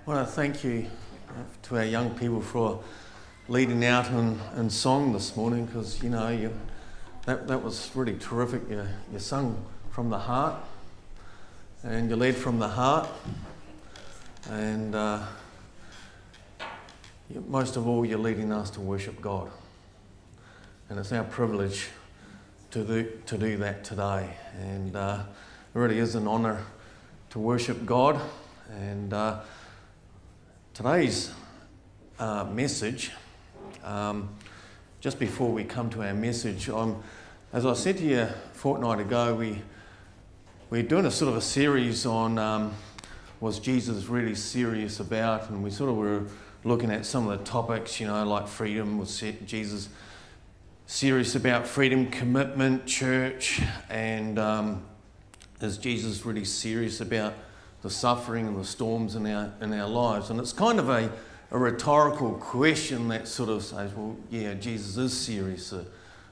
want to thank you to our young people for leading out in song this morning, because that was really terrific. You sung from the heart, and you led from the heart, and most of all, you're leading us to worship God, and it's our privilege to do that today. And it really is an honour to worship God. And today's message, just before we come to our message, as I said to you a fortnight ago, we're doing a sort of a series on was Jesus really serious about, and we sort of were looking at some of the topics, like freedom. Was Jesus serious about freedom, commitment, church, and is Jesus really serious about the suffering and the storms in our lives? And it's kind of a rhetorical question that sort of says, well, yeah, Jesus is serious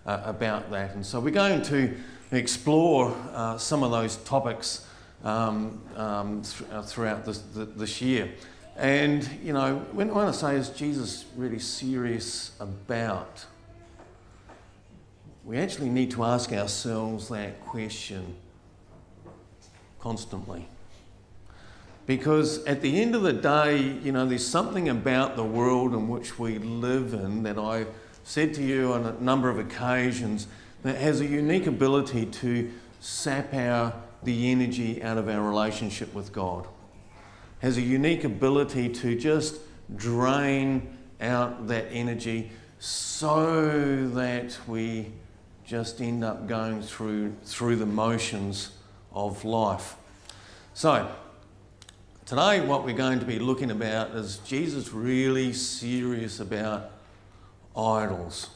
about that. And so we're going to explore some of those topics throughout this year. And, when I say, is Jesus really serious about, we actually need to ask ourselves that question constantly. Because at the end of the day, there's something about the world in which we live in that I've said to you on a number of occasions that has a unique ability to sap the energy out of our relationship with God. Has a unique ability to just drain out that energy so that we just end up going through the motions of life. So, today what we're going to be looking about is Jesus really serious about idols.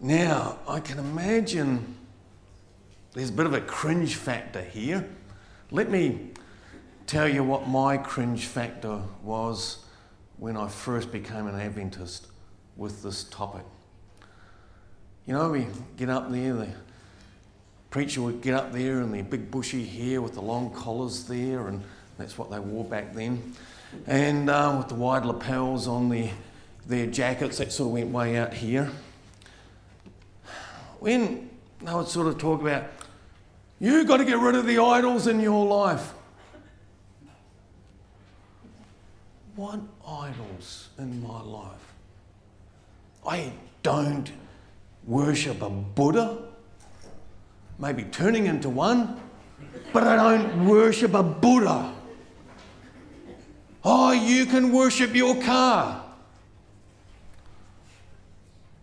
Now, I can imagine there's a bit of a cringe factor here. Let me tell you what my cringe factor was when I first became an Adventist with this topic. We get up there, the preacher would get up there in their big bushy hair with the long collars there, and that's what they wore back then, and with the wide lapels on their jackets that sort of went way out here. When they would sort of talk about, you've got to get rid of the idols in your life. What idols in my life? I don't worship a Buddha, maybe turning into one, but I don't worship a Buddha. Oh, you can worship your car.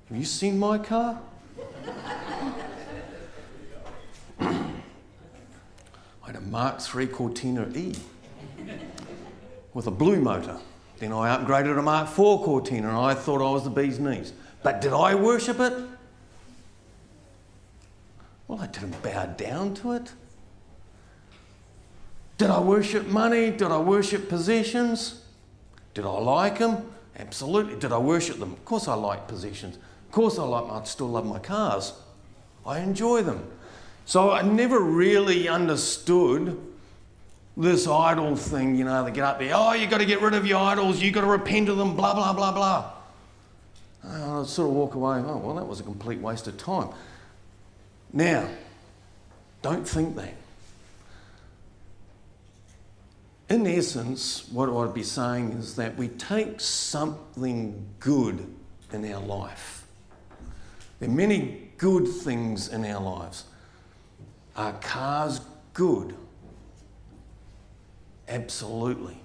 Have you seen my car? I had a Mark III Cortina E with a blue motor. Then I upgraded a Mark IV Cortina and I thought I was the bee's knees. But did I worship it? Well, I didn't bow down to it. Did I worship money? Did I worship possessions? Did I like them? Absolutely. Did I worship them? Of course I like possessions. Of course I still love my cars. I enjoy them. So I never really understood this idol thing, they get up there, oh, you've got to get rid of your idols, you've got to repent of them, blah, blah, blah, blah. And I'd sort of walk away, oh, well, that was a complete waste of time. Now, don't think that. In essence, what I'd be saying is that we take something good in our life. There are many good things in our lives. Are cars good? Absolutely.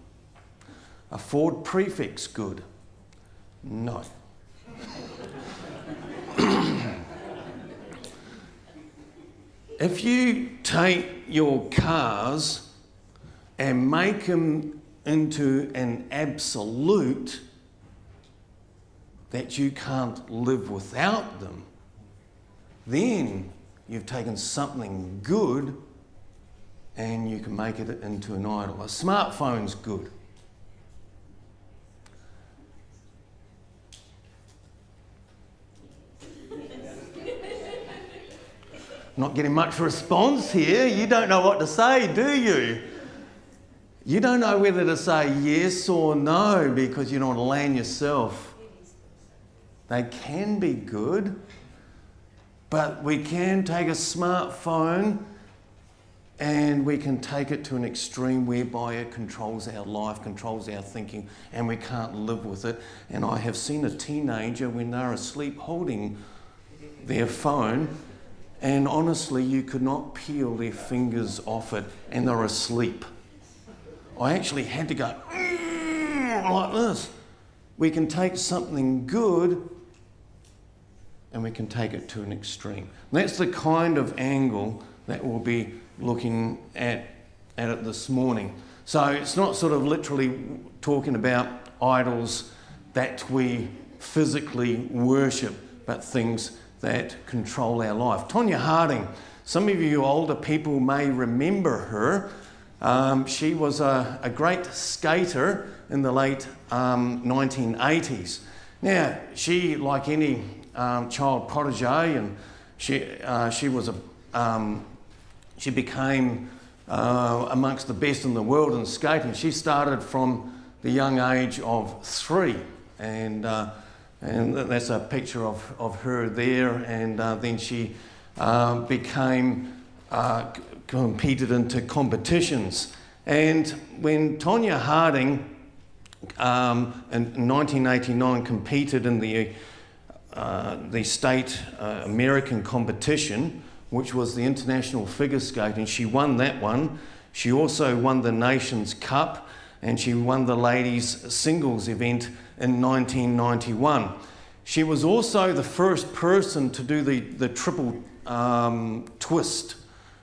A Ford Prefix good? No. If you take your cars and make them into an absolute that you can't live without them, then you've taken something good and you can make it into an idol. A smartphone's good. Not getting much response here. You don't know what to say, do you? You don't know whether to say yes or no because you don't want to land yourself. They can be good, but we can take a smartphone and we can take it to an extreme whereby it controls our life, controls our thinking, and we can't live with it. And I have seen a teenager when they're asleep holding their phone, and honestly, you could not peel their fingers off it, and they're asleep. I actually had to go like this. We can take something good and we can take it to an extreme. And that's the kind of angle that we'll be looking at it this morning. So it's not sort of literally talking about idols that we physically worship, but things that control our life. Tonya Harding, some of you older people may remember her. She was a great skater in the late 1980s. Now, she, like any child protege, and she became amongst the best in the world in skating. She started from the young age of 3, and that's a picture of her there. And then she competed into competitions. And when Tonya Harding in 1989 competed in the state American competition, which was the International Figure Skating, she won that one. She also won the Nations Cup, and she won the ladies singles event in 1991. She was also the first person to do the triple twist,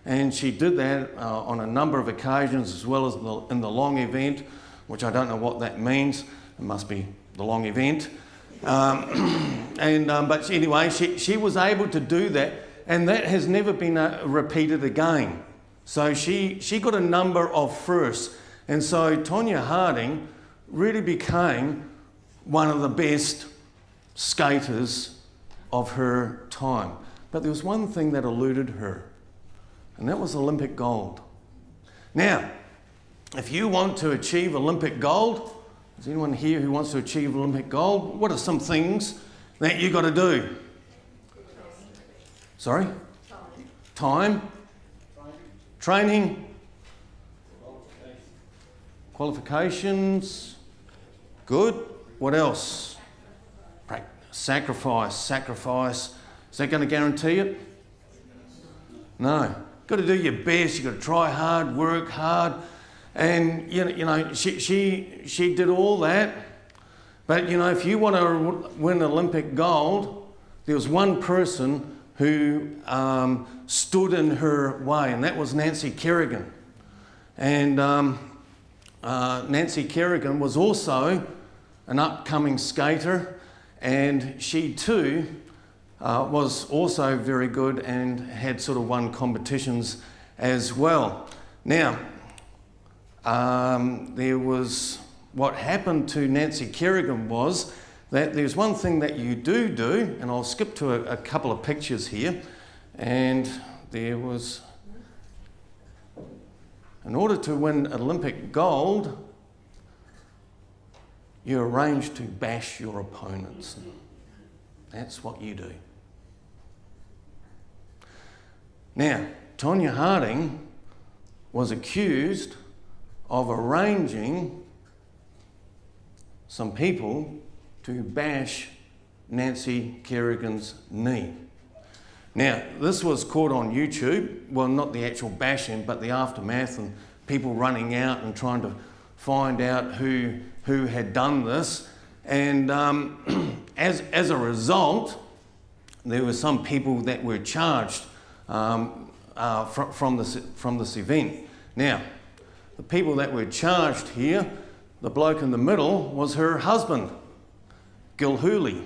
and she did that on a number of occasions, as well as in the long event, which I don't know what that means. It must be the long event. But anyway, she was able to do that, and that has never been repeated again. So she got a number of firsts, and so Tonya Harding really became one of the best skaters of her time. But there was one thing that eluded her, and that was Olympic gold. Now, if you want to achieve Olympic gold, is anyone here who wants to achieve Olympic gold? What are some things that you got to do? Sorry? Time. Training. Qualifications. Good. What else? Sacrifice. Is that going to guarantee it? No. Got to do your best. You've got to try hard, work hard. And, you know, she did all that. But, you know, if you want to win Olympic gold, there was one person who stood in her way, and that was Nancy Kerrigan. And Nancy Kerrigan was also an upcoming skater, and she too was also very good and had sort of won competitions as well. Now, there was what happened to Nancy Kerrigan was that there's one thing that you do, and I'll skip to a couple of pictures here, and there was, in order to win Olympic gold, you arrange to bash your opponents. That's what you do. Now, Tonya Harding was accused of arranging some people to bash Nancy Kerrigan's knee. Now, this was caught on YouTube. Well, not the actual bashing, but the aftermath and people running out and trying to find out who had done this. And as a result, there were some people that were charged from this event. Now, the people that were charged here, the bloke in the middle was her husband, Gilhooly.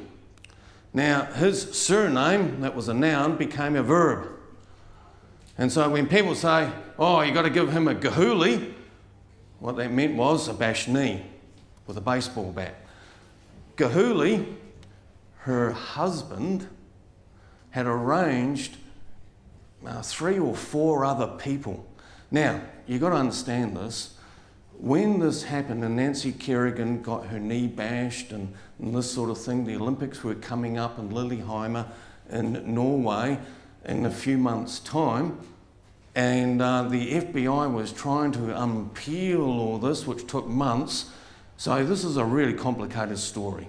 Now, his surname, that was a noun, became a verb. And so when people say, oh, you got to give him a Gilhooly, what that meant was a bashed knee with a baseball bat. Gilhooly, her husband, had arranged 3 or 4 other people. Now, you've got to understand this. when this happened and Nancy Kerrigan got her knee bashed and this sort of thing, the Olympics were coming up in Lillehammer in Norway in a few months' time, and the FBI was trying to unpeel all this, which took months. So this is a really complicated story.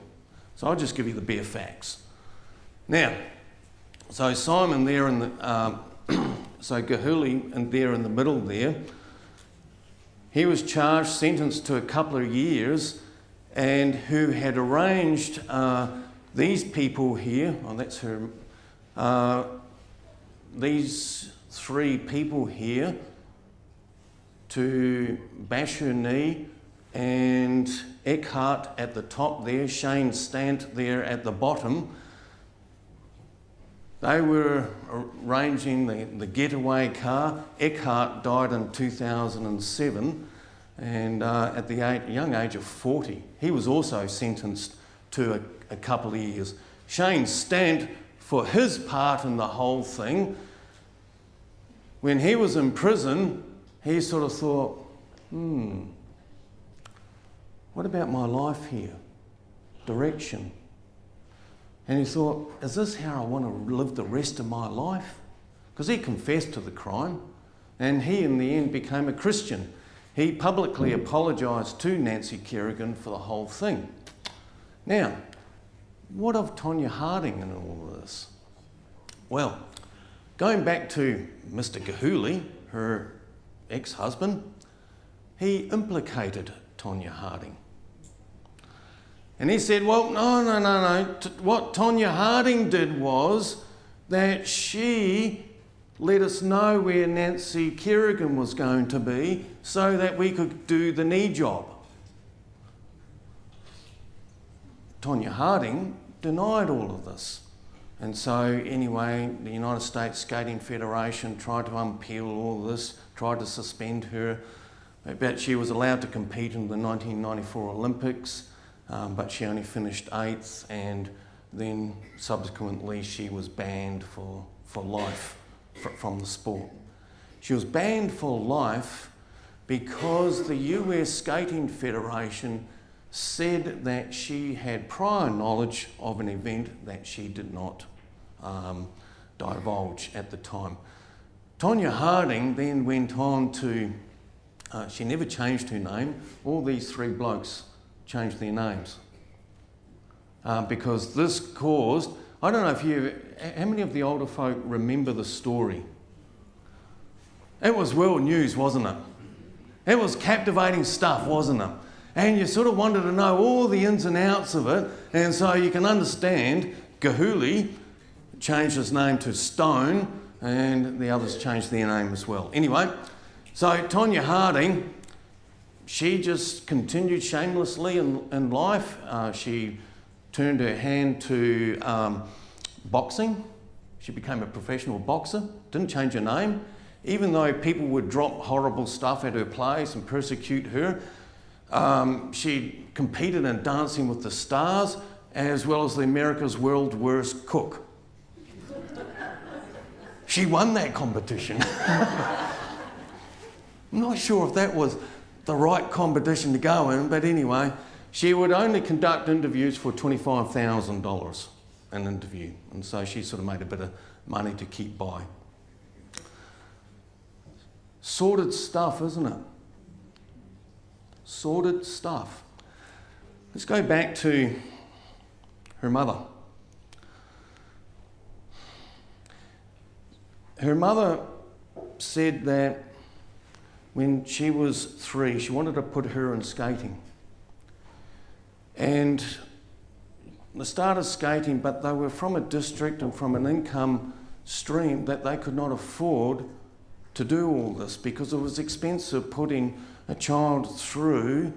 So I'll just give you the bare facts. Now, so Simon there in the, so Gahuli and there in the middle there, he was charged, sentenced to a couple of years, and who had arranged these people here, oh that's her, these three people here to bash her knee, and Eckhart at the top there, Shane Stant there at the bottom. They were arranging the getaway car. Eckhart died in 2007, and at the young age of 40. He was also sentenced to a couple of years. Shane Stant, for his part in the whole thing, when he was in prison, he sort of thought, what about my life here? Direction. And he thought, is this how I want to live the rest of my life? Because he confessed to the crime, and he in the end became a Christian. He publicly apologised to Nancy Kerrigan for the whole thing. Now, what of Tonya Harding in all of this? Well, going back to Mr. Gahuli, her ex-husband, he implicated Tonya Harding. And he said, well, no. What Tonya Harding did was that she let us know where Nancy Kerrigan was going to be so that we could do the knee job. Tonya Harding denied all of this. And so anyway, the United States Skating Federation tried to unpeel all this, tried to suspend her. But she was allowed to compete in the 1994 Olympics. But she only finished 8th, and then subsequently she was banned for life from the sport. She was banned for life because the US Skating Federation said that she had prior knowledge of an event that she did not divulge at the time. Tonya Harding then went on to, she never changed her name. All these three blokes changed their names because this caused, I don't know if how many of the older folk remember the story? It was world news, wasn't it? It was captivating stuff, wasn't it? And you sort of wanted to know all the ins and outs of it, and so you can understand Gahuli changed his name to Stone, and the others changed their name as well. Anyway, so Tonya Harding, she just continued shamelessly in life. She turned her hand to boxing. She became a professional boxer, didn't change her name. Even though people would drop horrible stuff at her place and persecute her, she competed in Dancing with the Stars, as well as the America's World's Worst Cook. She won that competition. I'm not sure if that was the right competition to go in, but anyway, she would only conduct interviews for $25,000 an interview, and so she sort of made a bit of money to keep by. Sordid stuff, isn't it? Sordid stuff. Let's go back to her mother. Her mother said that when she was 3, she wanted to put her in skating. And they started skating, but they were from a district and from an income stream that they could not afford to do all this because it was expensive putting a child through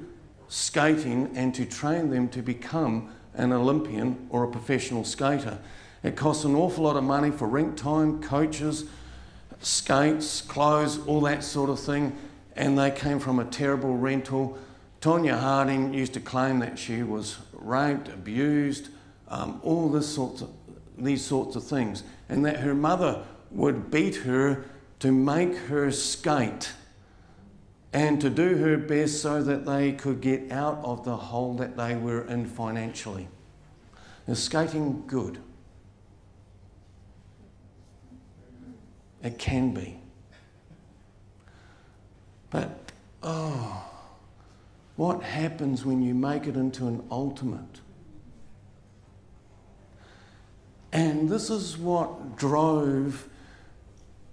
skating and to train them to become an Olympian or a professional skater. It costs an awful lot of money for rink time, coaches, skates, clothes, all that sort of thing, and they came from a terrible rental. Tonya Harding used to claim that she was raped, abused, all these sorts of things, and that her mother would beat her to make her skate. and to do her best so that they could get out of the hole that they were in financially. Is skating good? It can be. But, what happens when you make it into an ultimate? And this is what drove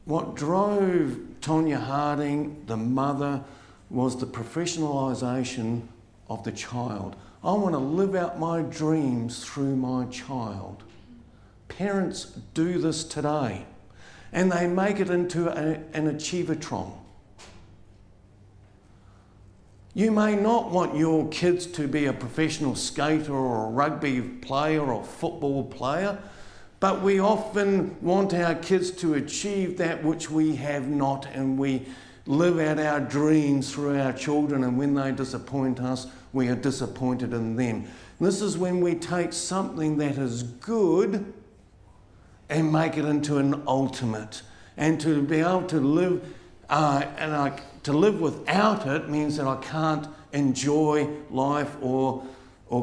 Tonya Harding, the mother, was the professionalisation of the child. I want to live out my dreams through my child. Parents do this today, and they make it into an achievatron. You may not want your kids to be a professional skater or a rugby player or a football player, but we often want our kids to achieve that which we have not, and we live out our dreams through our children, and when they disappoint us, we are disappointed in them. This is when we take something that is good and make it into an ultimate. And to be able to live to live without it means that I can't enjoy life or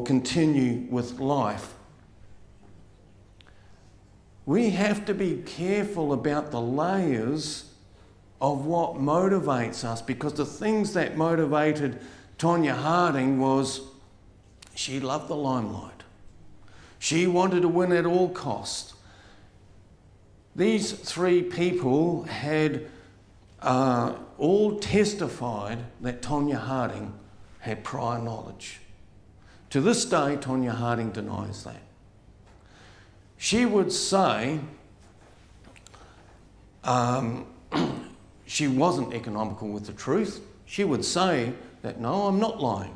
continue with life. We have to be careful about the layers of what motivates us, because the things that motivated Tonya Harding was she loved the limelight. She wanted to win at all costs. These three people had all testified that Tonya Harding had prior knowledge. To this day, Tonya Harding denies that. She would say she wasn't economical with the truth. She would say that, no, I'm not lying.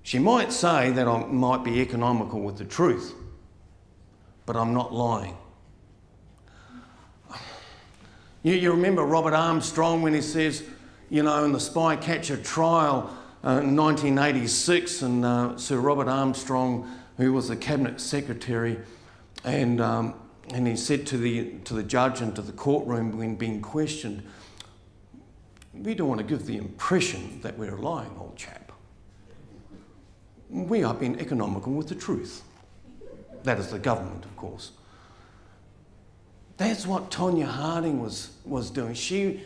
She might say that I might be economical with the truth, but I'm not lying. You remember Robert Armstrong when he says, in the Spycatcher trial in 1986, and Sir Robert Armstrong, who was the Cabinet Secretary, and he said to the judge and to the courtroom when being questioned, we don't want to give the impression that we're lying, old chap. We are being economical with the truth. That is the government, of course. That's what Tonya Harding was doing. She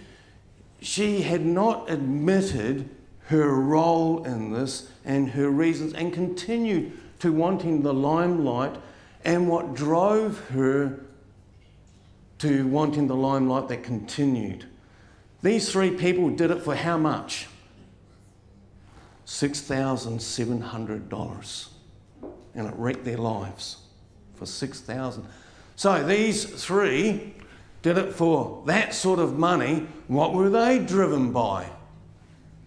had not admitted her role in this and her reasons, and continued to wanting the limelight, and what drove her to wanting the limelight that continued. These three people did it for how much? $6,700. And it wrecked their lives for $6,000. So these three did it for that sort of money. What were they driven by?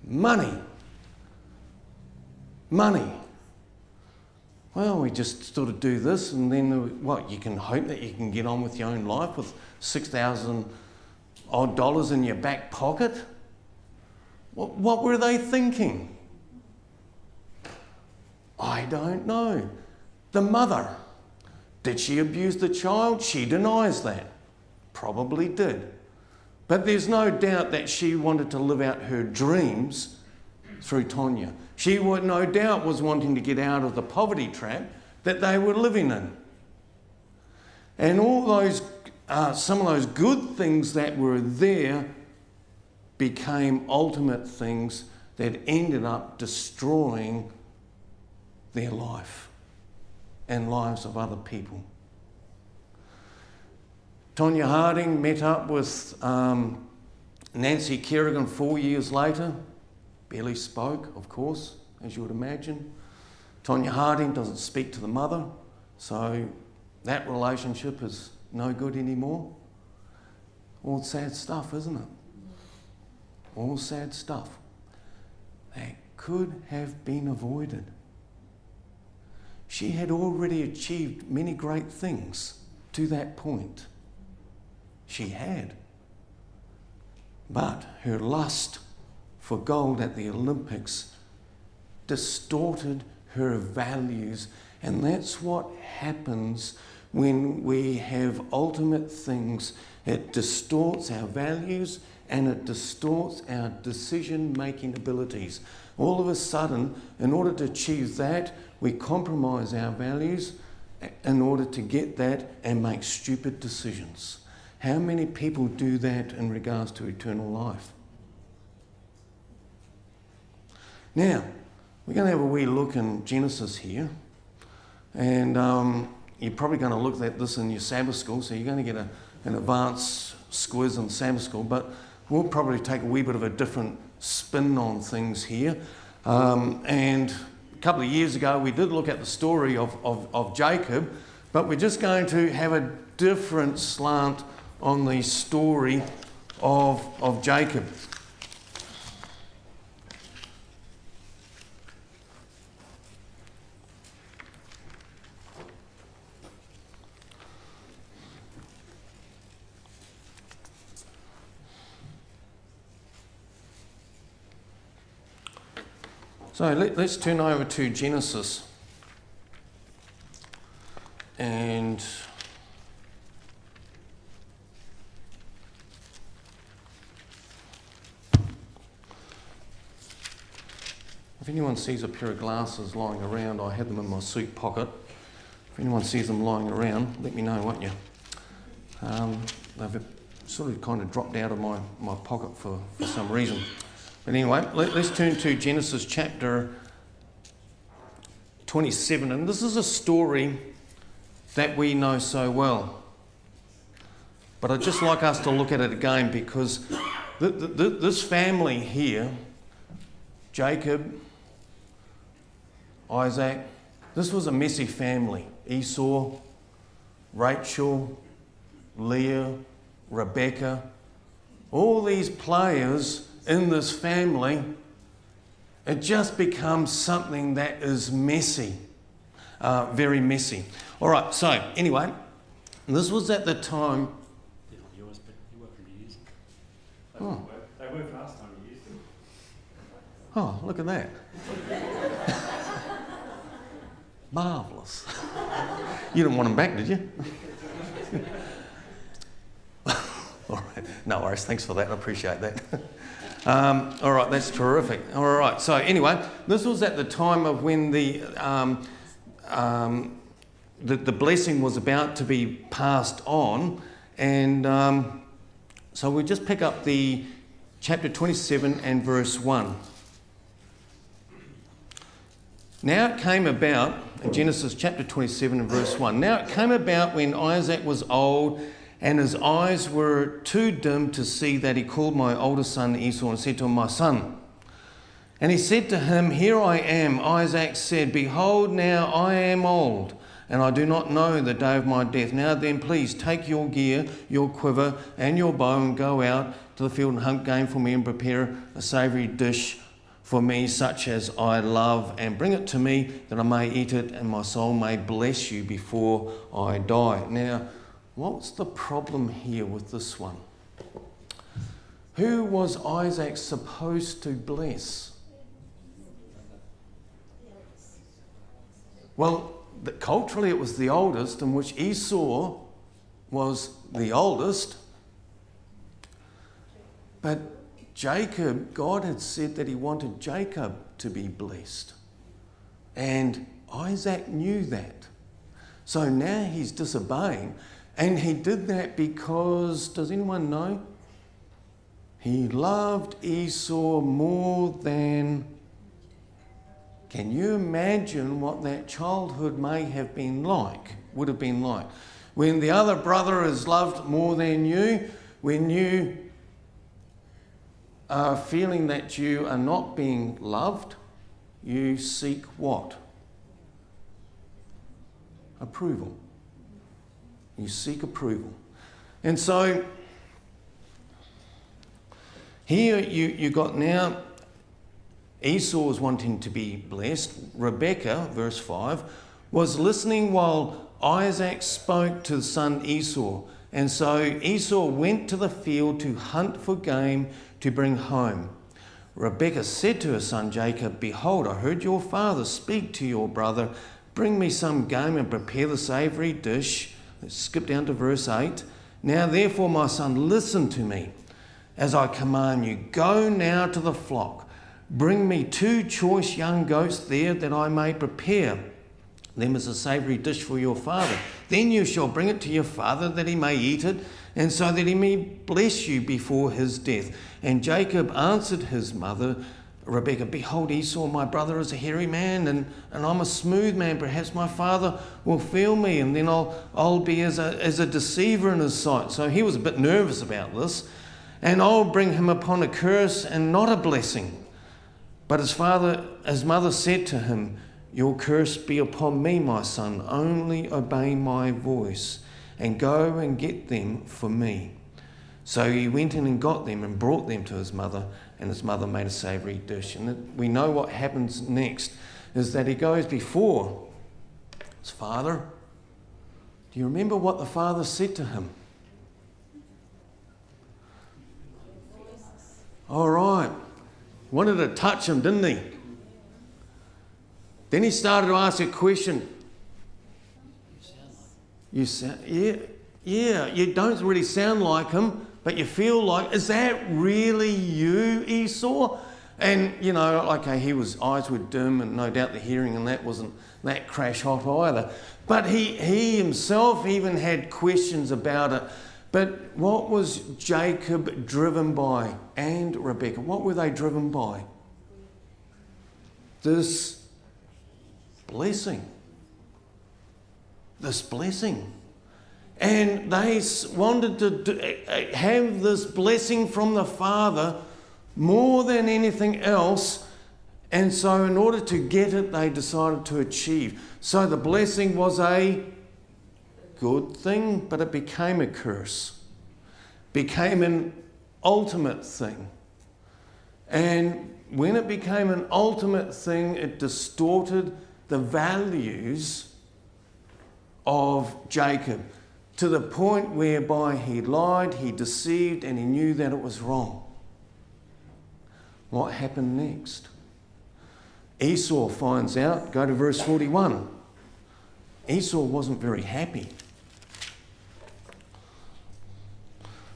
Money. Money. Well, we just sort of do this, and then you can hope that you can get on with your own life with $6,000 odd in your back pocket. What were they thinking? I don't know. The mother. Did she abuse the child? She denies that. Probably did. But there's no doubt that she wanted to live out her dreams through Tonya. She no doubt was wanting to get out of the poverty trap that they were living in. And all those, some of those good things that were there became ultimate things that ended up destroying their life and lives of other people. Tonya Harding met up with Nancy Kerrigan 4 years later. Barely spoke, of course, as you would imagine. Tonya Harding doesn't speak to the mother, so that relationship is no good anymore. All sad stuff, isn't it? All sad stuff. That could have been avoided. She had already achieved many great things to that point. She had. But her lust for gold at the Olympics distorted her values, and that's what happens when we have ultimate things. It distorts our values and it distorts our decision-making abilities. All of a sudden, in order to achieve that, we compromise our values in order to get that and make stupid decisions. How many people do that in regards to eternal life? Now, we're going to have a wee look in Genesis here, and you're probably going to look at this in your Sabbath school, so you're going to get an advanced quiz in Sabbath school, but we'll probably take a wee bit of a different spin on things here. And a couple of years ago, we did look at the story of Jacob, but we're just going to have a different slant on the story of Jacob. So let's turn over to Genesis. And if anyone sees a pair of glasses lying around, I had them in my suit pocket. If anyone sees them lying around, let me know, won't you? They've sort of kind of dropped out of my pocket for some reason. But anyway, let's turn to Genesis chapter 27. And this is a story that we know so well. But I'd just like us to look at it again, because this family here, Jacob, Isaac, this was a messy family. Esau, Rachel, Leah, Rebecca, all these players in this family, it just becomes something that is messy, very messy. All right, so anyway, this was at the time. You work for years. They worked last time you used to. Oh, look at that. Marvellous. You didn't want them back, did you? All right, no worries, thanks for that, I appreciate that. All right, that's terrific. All right, so anyway, this was at the time of when the blessing was about to be passed on, and so we'll just pick up the chapter 27 and verse 1. Now it came about, in Genesis chapter 27 and verse 1, now it came about when Isaac was old and his eyes were too dim to see, that he called my oldest son Esau and said to him, my son. And he said to him, here I am. Isaac said, behold, now I am old, and I do not know the day of my death. Now then, please take your gear, your quiver, and your bow, and go out to the field and hunt game for me, and prepare a savoury dish for me, such as I love, and bring it to me, that I may eat it, and my soul may bless you before I die. Now, what's the problem here with this one? Who was Isaac supposed to bless? Well, culturally it was the oldest, in which Esau was the oldest. But Jacob, God had said that he wanted Jacob to be blessed. And Isaac knew that. So now he's disobeying. And he did that because, does anyone know? He loved Esau more than... Can you imagine what that childhood may have been like, would have been like? When the other brother is loved more than you, when you are feeling that you are not being loved, you seek what? Approval. You seek approval. And so here you got now Esau is wanting to be blessed. Rebecca, verse 5, was listening while Isaac spoke to the son Esau. And so Esau went to the field to hunt for game to bring home. Rebekah said to her son Jacob, behold, I heard your father speak to your brother. Bring me some game and prepare the savoury dish. Let's skip down to verse 8. Now therefore, my son, listen to me. as I command you. Go now to the flock. Bring me 2 choice young goats there, that I may prepare them as a savoury dish for your father. Then you shall bring it to your father, that he may eat it, and so that he may bless you before his death. And Jacob answered his mother Rebekah, behold, Esau, my brother, is a hairy man, and I'm a smooth man. Perhaps my father will feel me, and then I'll be as a deceiver in his sight. So he was a bit nervous about this. And I'll bring him upon a curse and not a blessing. But his mother said to him, your curse be upon me, my son. Only obey my voice, and go and get them for me. So he went in and got them and brought them to his mother, and his mother made a savoury dish. And we know what happens next is that he goes before his father. Do you remember what the father said to him? All right. Wanted to touch him, didn't he? Then he started to ask a question. You don't really sound like him, but you feel like, is that really you, Esau? And, okay, his eyes were dim, and no doubt the hearing and that wasn't that crash hot either. But he himself even had questions about it. But what was Jacob driven by, and Rebekah? What were they driven by? This blessing. This blessing. And they wanted to have this blessing from the Father more than anything else. And so in order to get it, they decided to achieve. So the blessing was a good thing, but it became a curse. Became an ultimate thing. And when it became an ultimate thing, it distorted the values of Jacob to the point whereby he lied, he deceived, and he knew that it was wrong. What happened next? Esau finds out, go to verse 41. Esau wasn't very happy.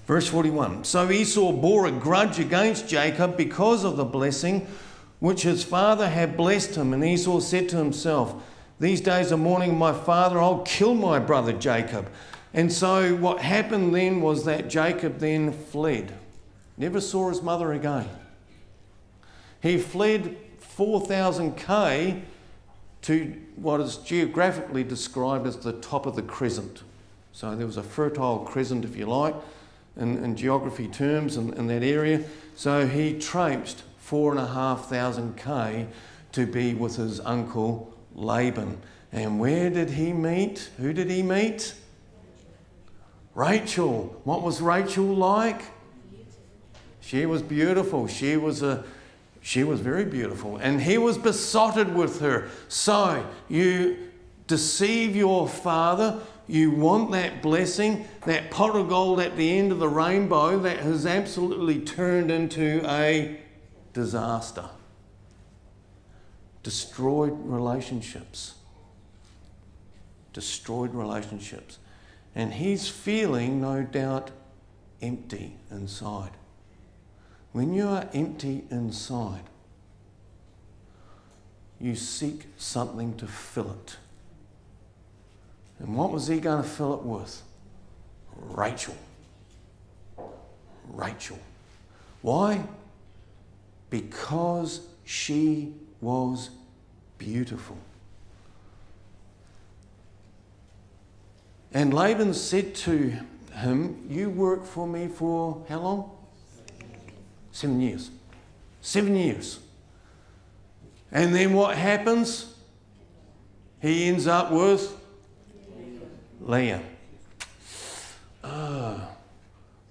Verse 41. So Esau bore a grudge against Jacob because of the blessing which his father had blessed him. And Esau said to himself, these days of mourning my father, I'll kill my brother Jacob. And so what happened then was that Jacob then fled. Never saw his mother again. He fled 4,000 km to what is geographically described as the top of the crescent. So there was a fertile crescent, if you like, in geography terms in that area. So he traipsed 4,500 km to be with his uncle Laban. And where did he meet? Who did he meet? Rachel. What was Rachel like? She was beautiful. She was very beautiful. And he was besotted with her. So you deceive your father. You want that blessing, that pot of gold at the end of the rainbow that has absolutely turned into a disaster. Destroyed relationships. Destroyed relationships. And he's feeling, no doubt, empty inside. When you are empty inside, you seek something to fill it. And what was he going to fill it with? Rachel. Rachel. Why? Because she was beautiful. And Laban said to him, you work for me for how long? 7 years. 7 years. And then what happens? He ends up with Leah.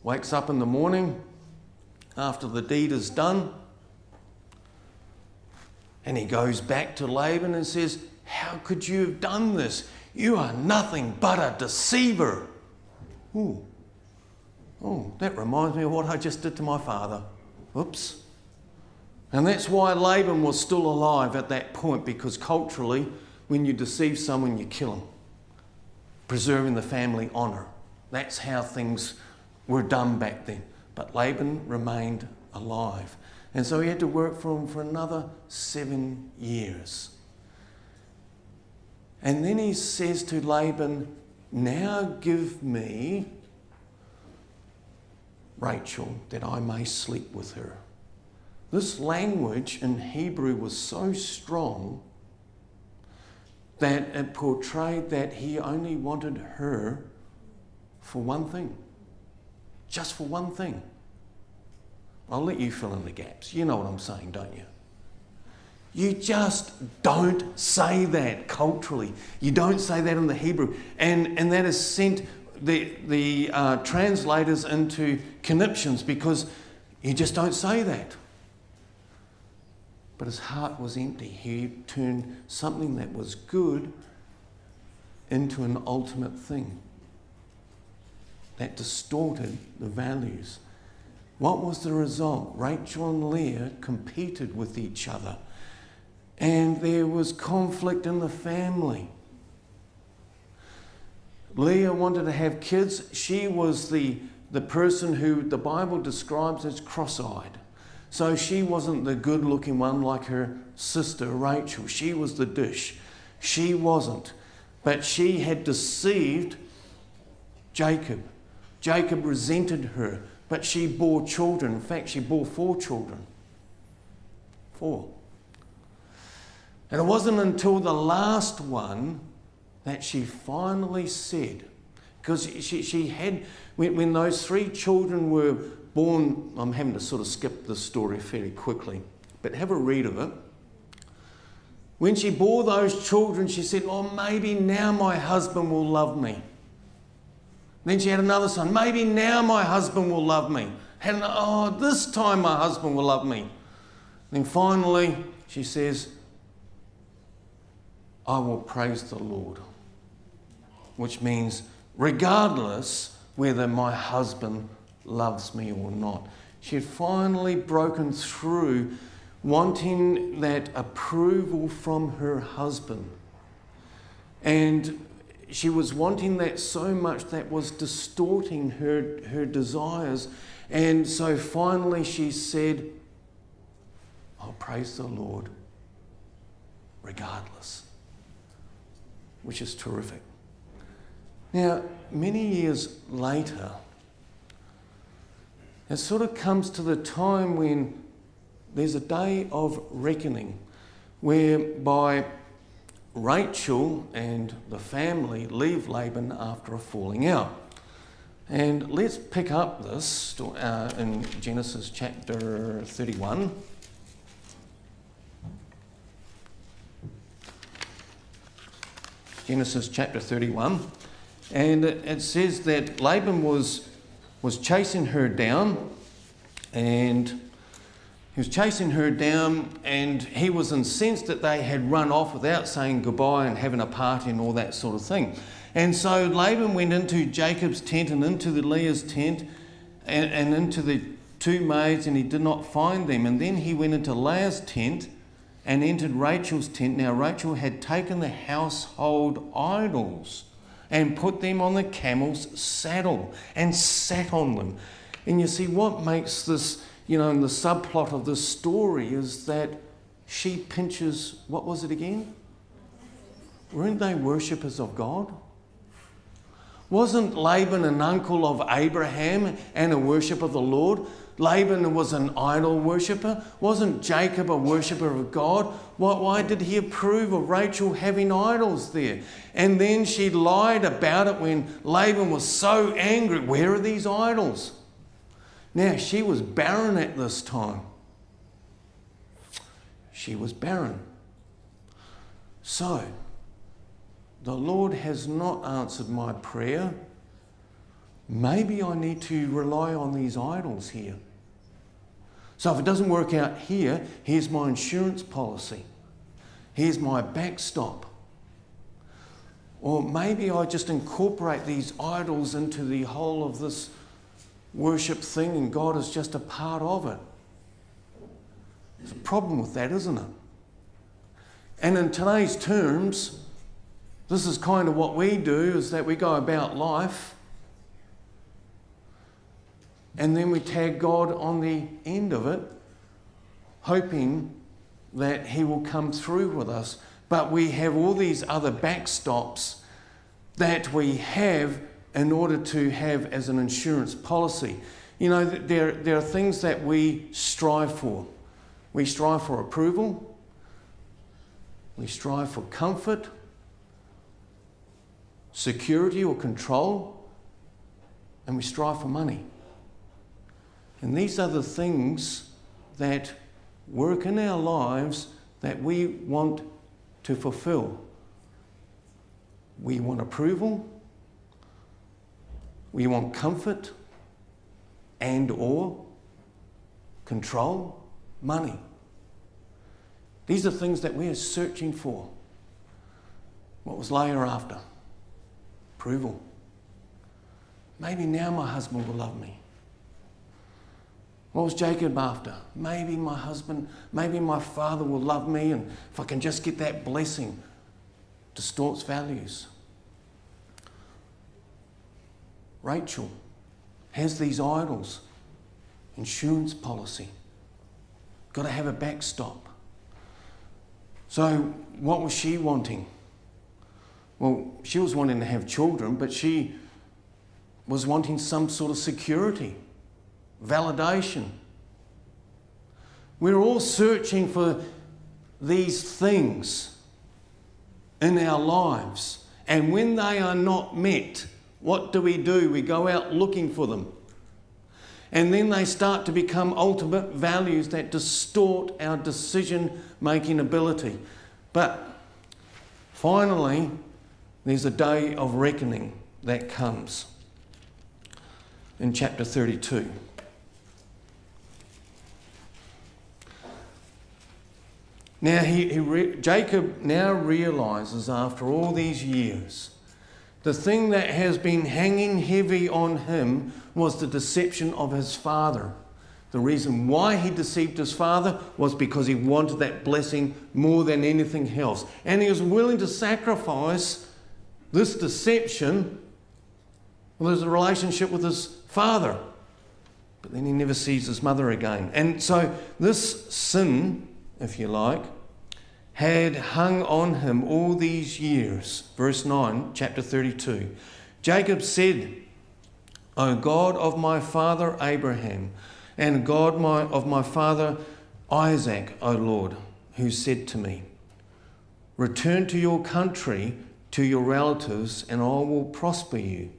Wakes up in the morning after the deed is done, and he goes back to Laban and says, how could you have done this? You are nothing but a deceiver. Oh, that reminds me of what I just did to my father. Oops. And that's why Laban was still alive at that point, because culturally, when you deceive someone, you kill them. Preserving the family honour. That's how things were done back then. But Laban remained alive. And so he had to work for him for another 7 years. And then he says to Laban, now give me Rachel that I may sleep with her. This language in Hebrew was so strong that it portrayed that he only wanted her for one thing. Just for one thing. I'll let you fill in the gaps. You know what I'm saying, don't you? You just don't say that culturally. You don't say that in the Hebrew. And that has sent the translators into conniptions because you just don't say that. But his heart was empty. He turned something that was good into an ultimate thing that distorted the values. What was the result? Rachel and Leah competed with each other, and there was conflict in the family. Leah wanted to have kids. She was the person who the Bible describes as cross-eyed. So she wasn't the good-looking one like her sister Rachel. She was the dish. She wasn't. But she had deceived Jacob. Jacob resented her, but she bore children. In fact, she bore 4 children. 4. And it wasn't until the last one that she finally said, because she had, when those 3 children were born, I'm having to sort of skip this story fairly quickly, but have a read of it. When she bore those children, she said, oh, maybe now my husband will love me. Then she had another son. Maybe now my husband will love me. This time my husband will love me. Then finally she says, I will praise the Lord. Which means regardless whether my husband loves me or not. She had finally broken through wanting that approval from her husband. And she was wanting that so much that was distorting her desires. And so finally she said, I'll praise the Lord regardless. Which is terrific. Now, many years later, it sort of comes to the time when there's a day of reckoning whereby Rachel and the family leave Laban after a falling out. And let's pick up this in Genesis chapter 31. Genesis chapter 31. And it says that Laban was chasing her down, and he was chasing her down, and he was incensed that they had run off without saying goodbye and having a party and all that sort of thing. And so Laban went into Jacob's tent and into the Leah's tent and into the 2 maids, and he did not find them. And then he went into Leah's tent and entered Rachel's tent. Now Rachel had taken the household idols and put them on the camel's saddle and sat on them. And you see, what makes this, in the subplot of this story is that she pinches, what was it again? Weren't they worshippers of God? Wasn't Laban an uncle of Abraham and a worshipper of the Lord? Laban was an idol worshipper. Wasn't Jacob a worshipper of God? Why did he approve of Rachel having idols there? And then she lied about it when Laban was so angry. Where are these idols? Now, she was barren at this time. She was barren. So, the Lord has not answered my prayer. Maybe I need to rely on these idols here. So if it doesn't work out here, here's my insurance policy. Here's my backstop. Or maybe I just incorporate these idols into the whole of this worship thing and God is just a part of it. There's a problem with that, isn't it? And in today's terms, this is kind of what we do, is that we go about life and then we tag God on the end of it, hoping that he will come through with us. But we have all these other backstops that we have in order to have as an insurance policy. You know, there are things that we strive for. We strive for approval. We strive for comfort, security or control, and we strive for money. And these are the things that work in our lives that we want to fulfill. We want approval, we want comfort and or control, money. These are things that we are searching for. What was Leah after? Approval. Maybe now my husband will love me. What was Jacob after? Maybe my husband, maybe my father will love me, and if I can just get that blessing. Distorts values. Rachel has these idols. Insurance policy. Got to have a backstop. So what was she wanting? Well, she was wanting to have children, but she was wanting some sort of security, validation. We're all searching for these things in our lives. And when they are not met, what do? We go out looking for them. And then they start to become ultimate values that distort our decision-making ability. But finally, there's a day of reckoning that comes in chapter 32. Now, Jacob now realises after all these years, the thing that has been hanging heavy on him was the deception of his father. The reason why he deceived his father was because he wanted that blessing more than anything else. And he was willing to sacrifice this deception with his relationship with his father. But then he never sees his mother again. And so this sin, if you like, had hung on him all these years. Verse 9, chapter 32. Jacob said, O God of my father Abraham, and God of my father Isaac, O Lord, who said to me, return to your country, to your relatives, and I will prosper you.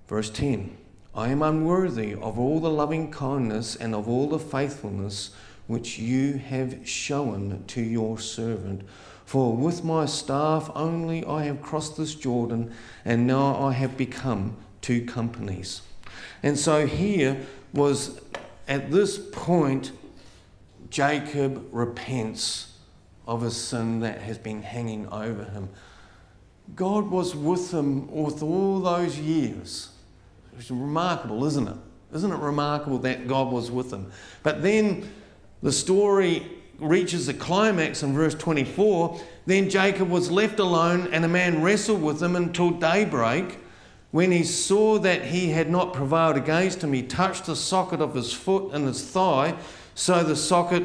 Verse 10, I am unworthy of all the loving kindness and of all the faithfulness which you have shown to your servant. For with my staff only I have crossed this Jordan, and now I have become two companies. And so here was, at this point, Jacob repents of his sin that has been hanging over him. God was with him with all those years. It's remarkable, isn't it? Isn't it remarkable that God was with him? But then the story reaches a climax in verse 24. Then Jacob was left alone, and a man wrestled with him until daybreak. When he saw that he had not prevailed against him, he touched the socket of his foot and his thigh. So the socket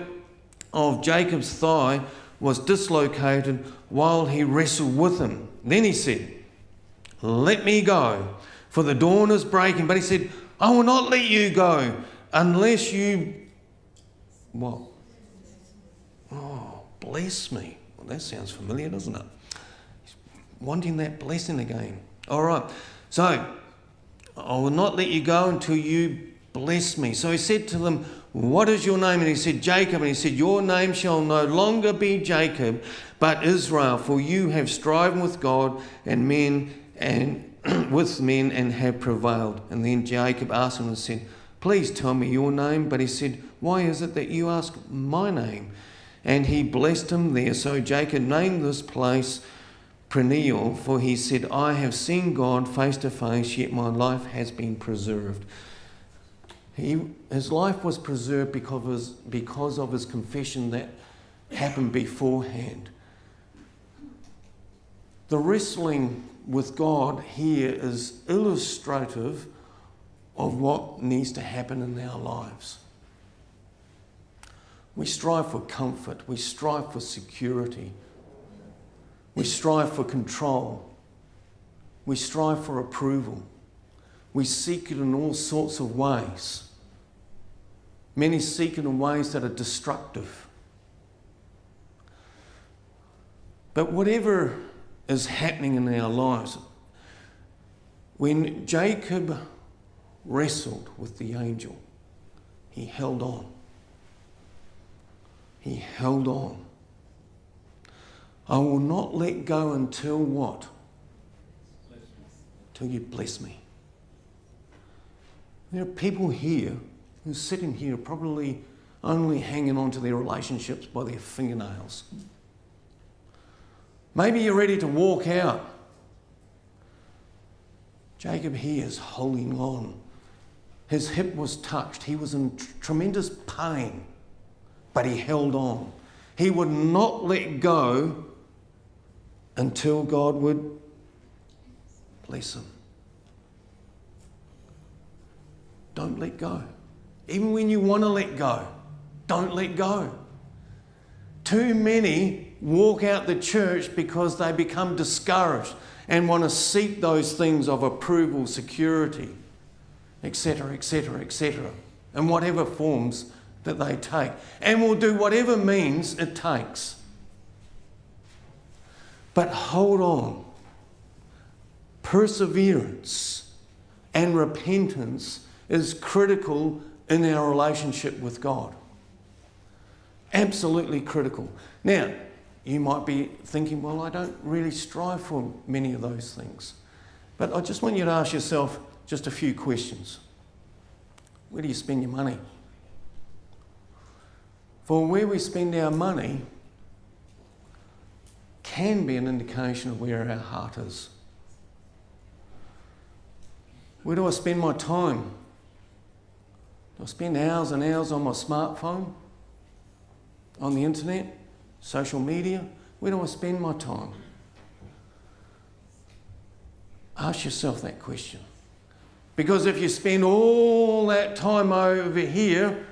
of Jacob's thigh was dislocated while he wrestled with him. Then he said, let me go, for the dawn is breaking. But he said, I will not let you go unless you... What? Oh, bless me. Well, that sounds familiar, doesn't it? He's wanting that blessing again. All right. So, I will not let you go until you bless me. So he said to them, what is your name? And he said, Jacob. And he said, your name shall no longer be Jacob, but Israel, for you have striven with God and men and with men and have prevailed. And then Jacob asked him and said, please tell me your name. But he said, why is it that you ask my name? And he blessed him there. So Jacob named this place Peniel, for he said, I have seen God face to face, yet my life has been preserved. His life was preserved because of his confession that happened beforehand. The wrestling with God here is illustrative of what needs to happen in our lives. We strive for comfort. We strive for security. We strive for control. We strive for approval. We seek it in all sorts of ways. Many seek it in ways that are destructive. But whatever is happening in our lives, when Jacob wrestled with the angel, he held on. He held on. I will not let go until what? Till you bless me. There are people here who are sitting here probably only hanging on to their relationships by their fingernails. Maybe you're ready to walk out. Jacob here is holding on. His hip was touched. He was in tremendous pain, but he held on. He would not let go until God would bless him. Don't let go. Even when you want to let go, don't let go. Too many walk out the church because they become discouraged and want to seek those things of approval, security, etc., etc., etc., in whatever forms that they take, and will do whatever means it takes. But hold on. Perseverance and repentance is critical in our relationship with God. Absolutely critical. Now, you might be thinking, well, I don't really strive for many of those things. But I just want you to ask yourself just a few questions. Where do you spend your money? For where we spend our money can be an indication of where our heart is. Where do I spend my time? Do I spend hours and hours on my smartphone? On the internet? Social media? Where do I spend my time? Ask yourself that question. Because if you spend all that time over here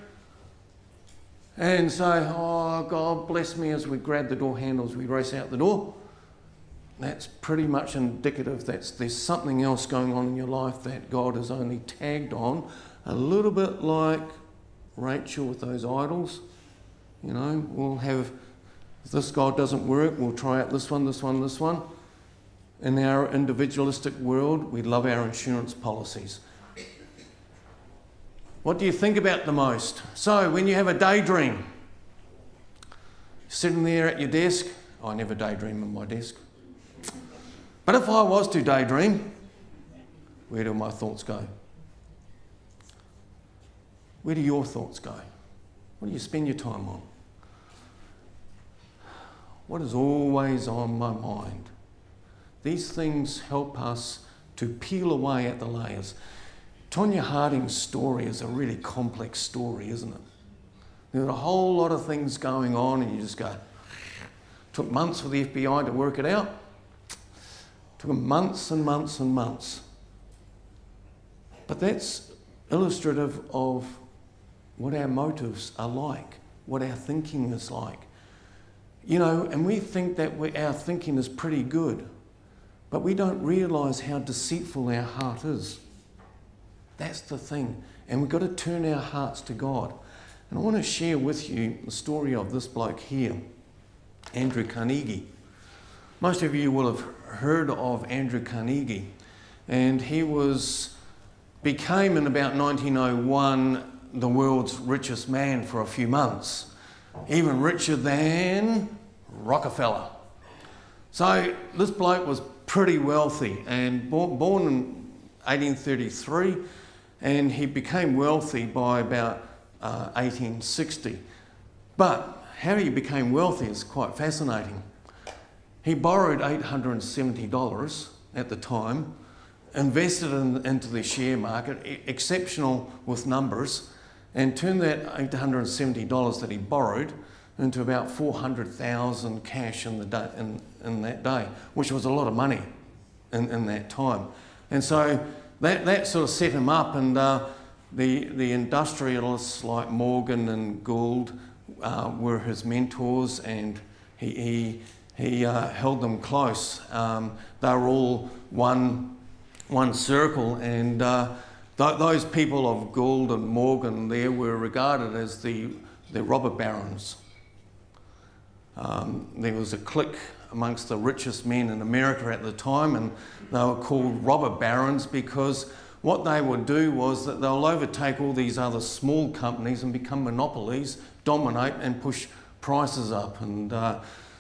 and say, oh, God bless me, as we grab the door handles, we race out the door, that's pretty much indicative that there's something else going on in your life that God has only tagged on, a little bit like Rachel with those idols. You know, we'll have, if this God doesn't work, we'll try out this one, this one, this one. In our individualistic world, we love our insurance policies. What do you think about the most? So, when you have a daydream, sitting there at your desk, I never daydream at my desk. But if I was to daydream, where do my thoughts go? Where do your thoughts go? What do you spend your time on? What is always on my mind? These things help us to peel away at the layers. Tonya Harding's story is a really complex story, isn't it? There are a whole lot of things going on and you just go, took months for the FBI to work it out. Took them months and months and months. But that's illustrative of what our motives are like, what our thinking is like. You know, and we think that our thinking is pretty good, but we don't realise how deceitful our heart is. That's the thing. And we've got to turn our hearts to God. And I want to share with you the story of this bloke here, Andrew Carnegie. Most of you will have heard of Andrew Carnegie, and he became in about 1901 the world's richest man for a few months, even richer than Rockefeller. So this bloke was pretty wealthy and born in 1833, and he became wealthy by about 1860. But how he became wealthy is quite fascinating. He borrowed $870 at the time, invested into the share market, exceptional with numbers, and turned that $870 that he borrowed into about $400,000 cash in that day, which was a lot of money in that time. And so that sort of set him up, and the industrialists like Morgan and Gould were his mentors, and he held them close. They were all one circle, and those people of Gould and Morgan there were regarded as the robber barons. There was a clique amongst the richest men in America at the time, and they were called robber barons because what they would do was that they'll overtake all these other small companies and become monopolies, dominate and push prices up. And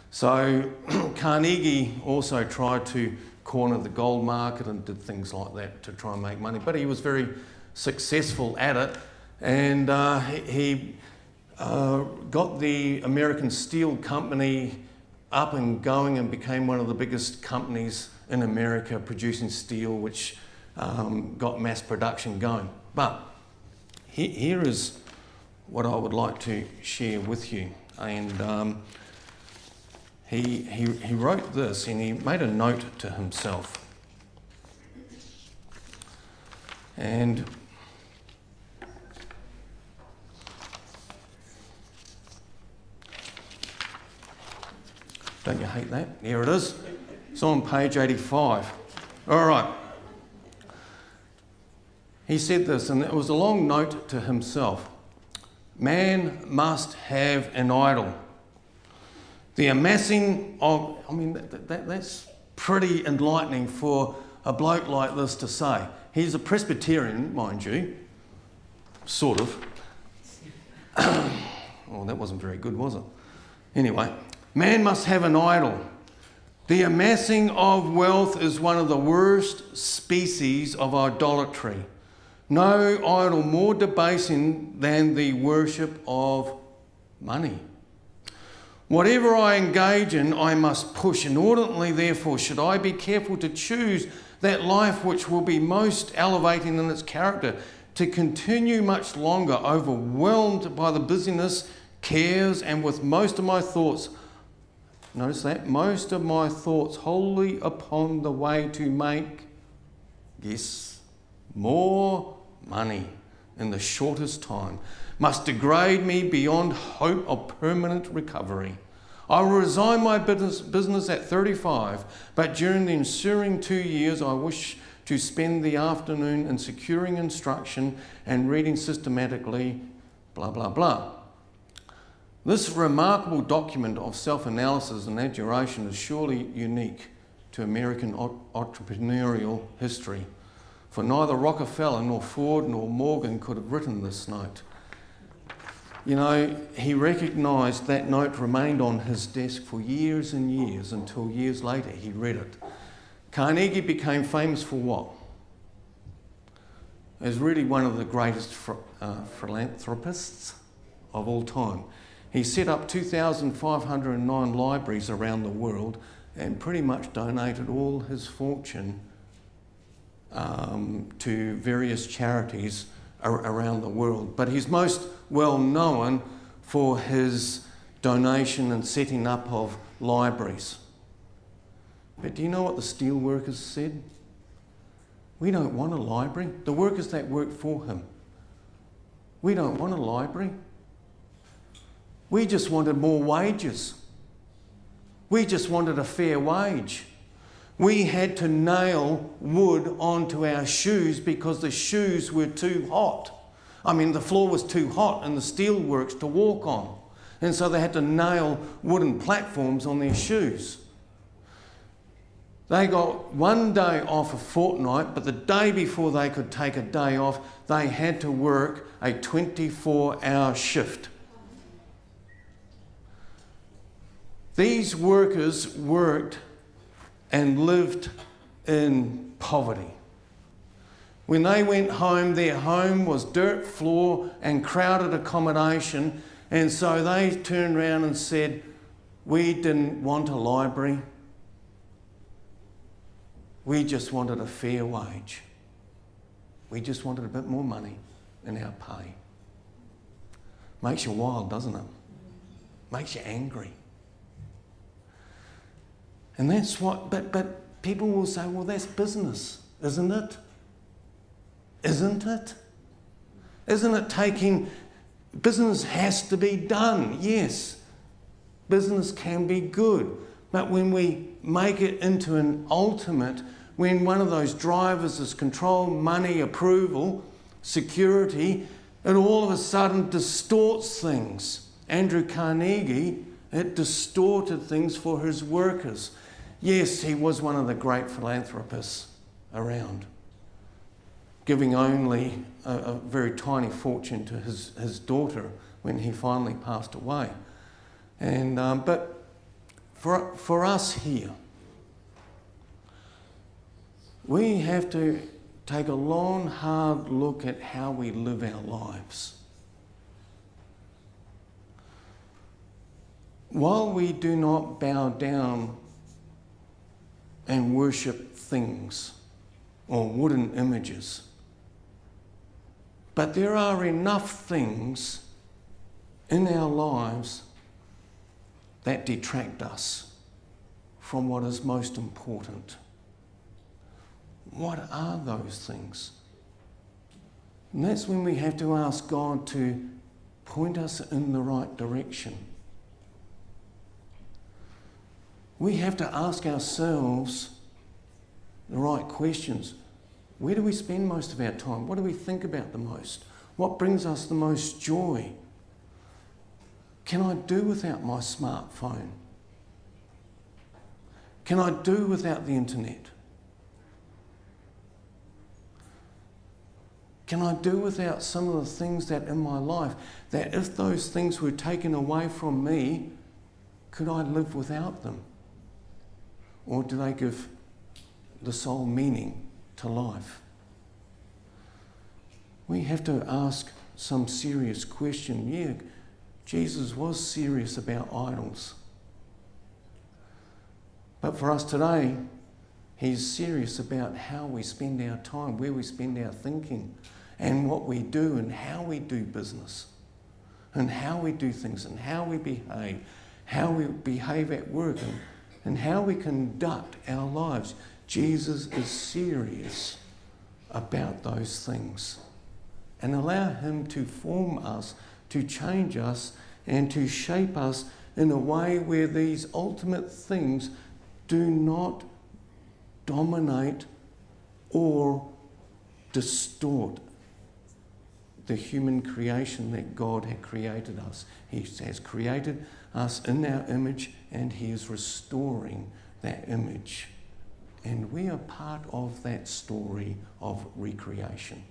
so Carnegie also tried to corner the gold market and did things like that to try and make money, but he was very successful at it, and he got the American Steel Company up and going and became one of the biggest companies in America producing steel, which got mass production going. But here is what I would like to share with you. And he wrote this, and he made a note to himself. And don't you hate that? Here it is. It's on page 85. All right. He said this, and it was a long note to himself. Man must have an idol. The amassing of... I mean, that's pretty enlightening for a bloke like this to say. He's a Presbyterian, mind you. Sort of. Well, that wasn't very good, was it? Anyway... Man must have an idol. The amassing of wealth is one of the worst species of idolatry. No idol more debasing than the worship of money. Whatever I engage in, I must push. Inordinately, therefore, should I be careful to choose that life which will be most elevating in its character, to continue much longer overwhelmed by the busyness, cares, and with most of my thoughts, notice that, most of my thoughts wholly upon the way to make, yes, more money in the shortest time, must degrade me beyond hope of permanent recovery. I will resign my business at 35, but during the ensuing 2 years I wish to spend the afternoon in securing instruction and reading systematically, blah, blah, blah. This remarkable document of self-analysis and adjuration is surely unique to American entrepreneurial history, for neither Rockefeller nor Ford nor Morgan could have written this note. You know, he recognised that note remained on his desk for years and years until years later he read it. Carnegie became famous for what? As really one of the greatest philanthropists of all time. He set up 2,509 libraries around the world and pretty much donated all his fortune to various charities around the world. But he's most well known for his donation and setting up of libraries. But do you know what the steel workers said? We don't want a library. The workers that worked for him. We don't want a library. We just wanted more wages. We just wanted a fair wage. We had to nail wood onto our shoes because the shoes were too hot. I mean, the floor was too hot in the steelworks to walk on. And so they had to nail wooden platforms on their shoes. They got 1 day off a fortnight, but the day before they could take a day off, they had to work a 24-hour shift. These workers worked and lived in poverty. When they went home, their home was dirt floor and crowded accommodation, and so they turned around and said, we didn't want a library. We just wanted a fair wage. We just wanted a bit more money in our pay. Makes you wild, doesn't it? Makes you angry. And that's what, but people will say, well, that's business, isn't it? isn't it? Isn't it taking... Business has to be done, yes. Business can be good. But when we make it into an ultimate, when one of those drivers is control, money, approval, security, it all of a sudden distorts things. Andrew Carnegie, it distorted things for his workers. Yes, he was one of the great philanthropists around, giving only a very tiny fortune to his daughter when he finally passed away. And but for us here, we have to take a long, hard look at how we live our lives. While we do not bow down and worship things or wooden images, but there are enough things in our lives that detract us from what is most important. What are those things? And that's when we have to ask God to point us in the right direction. We have to ask ourselves the right questions. Where do we spend most of our time? What do we think about the most? What brings us the most joy? Can I do without my smartphone? Can I do without the internet? Can I do without some of the things that in my life, that if those things were taken away from me, could I live without them? Or do they give the sole meaning to life? We have to ask some serious question. Yeah, Jesus was serious about idols. But for us today, he's serious about how we spend our time, where we spend our thinking, and what we do and how we do business, and how we do things, and how we behave at work, and how we conduct our lives. Jesus is serious about those things. And allow him to form us, to change us, and to shape us in a way where these ultimate things do not dominate or distort the human creation that God had created us. He has created us in our image, and he is restoring that image. And we are part of that story of recreation.